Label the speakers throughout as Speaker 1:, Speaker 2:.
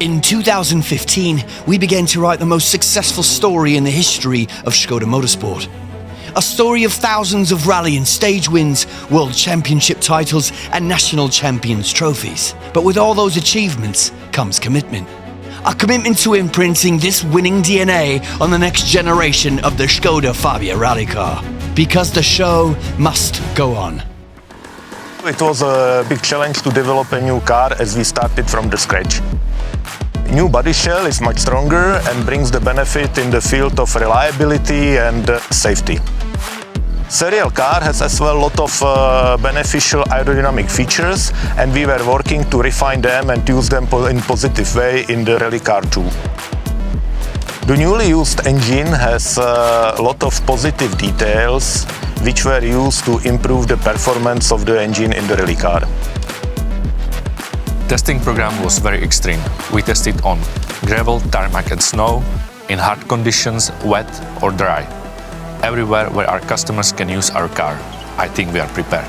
Speaker 1: In 2015, we began to write the most successful story in the history of ŠKODA Motorsport. A story of thousands of rally and stage wins, world championship titles and national champions trophies. But with all those achievements comes commitment. A commitment to imprinting this winning DNA on the next generation of the ŠKODA FABIA rally car. Because the show must go on.
Speaker 2: It was a big challenge to develop a new car as we started from the scratch. New body shell is much stronger and brings the benefit in the field of reliability and safety. Serial car has as well a lot of beneficial aerodynamic features, and we were working to refine them and use them in positive way in the rally car too. The newly used engine has a lot of positive details which were used to improve the performance of the engine in the rally car.
Speaker 3: Testing program was very extreme. We tested on gravel, tarmac and snow, in hard conditions, wet or dry. Everywhere where our customers can use our car. I think we are prepared.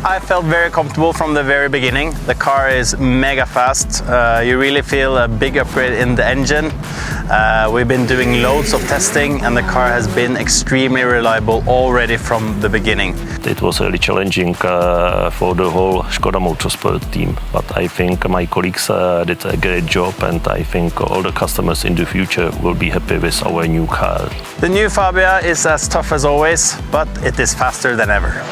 Speaker 4: I felt very comfortable from the very beginning. The car is mega fast. You really feel a big upgrade in the engine. We've been doing loads of testing and the car has been extremely reliable already from the beginning.
Speaker 5: It was really challenging for the whole ŠKODA Motorsport team, but I think my colleagues did a great job, and I think all the customers in the future will be happy with our new car.
Speaker 4: The new Fabia is as tough as always, but it is faster than ever.